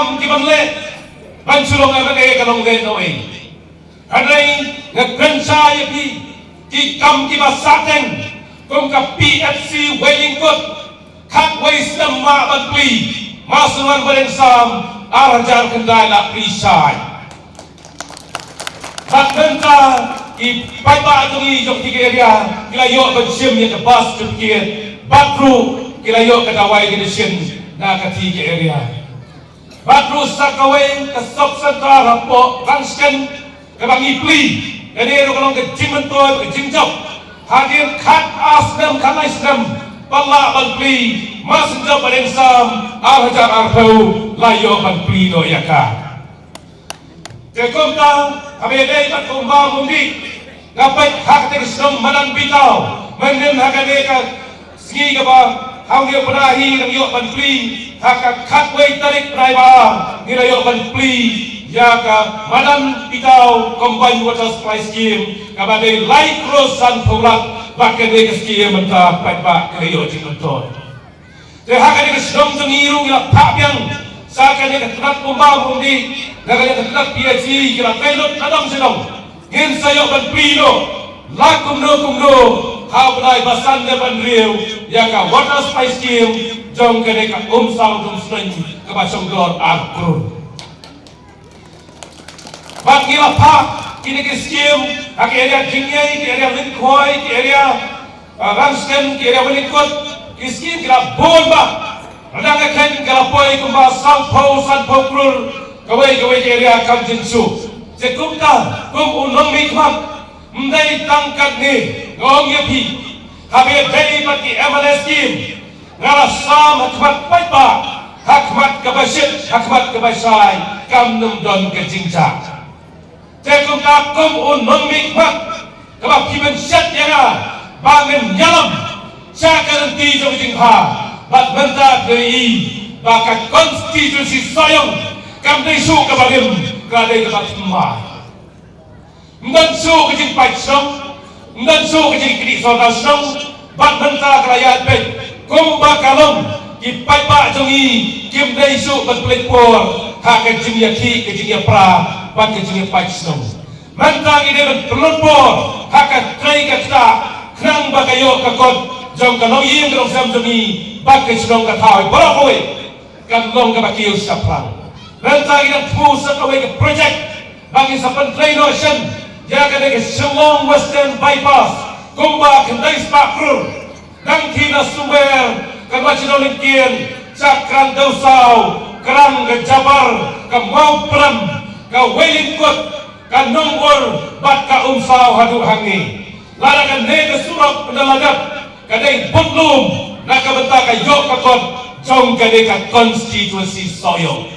kam ki ban le ban sulong ai ban e kanong le no e anai ngagrensa yapi ki kam ki basateng kung ka PFC Wellington kak wisdom ma ban pli masunan balen sam arajar kendai la prisai Satenta i paiba tungi jok tiga area kila yo bersim ya ke bas tukir batru kila yo ke dawai ke desin na ke tiga area batru sakawai ke sop sentra rapo rangsken ke bangi pli jadi ro kalong ke jimentoy ke jimjok hadir khat asnam khanai snam palla ban pli masjid balen sam arhajar arhau layo ban pli do yaka Jekomta kami ada ikat kumba mundi ngapai hak tersum manan bitau mendem hak ada segi kapa hang dia perahi nang yok ban pli hak kat wei tarik praiba ngira yok ban pli ya ka manan bitau combine water supply scheme kapa de light cross san pulak bakke de scheme mentah paiba ke yok jinton de hak ada sum tengiru ila papiang Sakan yang ketat kumba mundi, naga yang ketat PhD kira pelot nadam sedong. Ngin sayo ban pino, lakum no, hau benai basan de ban riu, yaka water supply scheme, jom kene ka sang sren ke basong dor arkur. Bak kira pak, kini ke scheme, hak area jingyai, ke area linkoi, ke area rangsken, ke area welikot, ke scheme kira bomba. Radang akan galapoi kumba sanpau krul kawai area kam jinsu jekumta kum unong mikmak mdai tangkat ni ngong yapi habe dei pati MLS scheme ngala sam hakmat paipa hakmat kabasit hakmat kabasai kam num don ke jingja jekumta kum unong mikmak kabab kiben syat yana bangen nyalam syakaran ti jong jingha bat mentah dari baka konstitusi sayang kam desu kabagim kadai kebat semua ndan su kejing paitsong ndan su kejing kedi sota song bat mentah kerajaan pet kumba kalong ki paipa jongi kim desu bat pelipor hak kejing yaki kejing pra bat kejing paitsong mentah ide bat pelipor hak kai kata krang bakayo kakot jong kanong ying krong sam jongi Bagai sedang katahui berakui kan long kebakiu saprang. Rentang kita pusat kawai ke projek bagi sapan train ocean jaga dengan Selong Western Bypass kumba kendai spakrur dan tina sumber kebacian linkian cakran dausau kerang ke Jabar ke Maupram ke Wellington ke Nongor bat ke Umsau hadu hangi larakan nega surat pendalagat kadai butlum nak bentak yok kakot jong kadai konstitusi soyo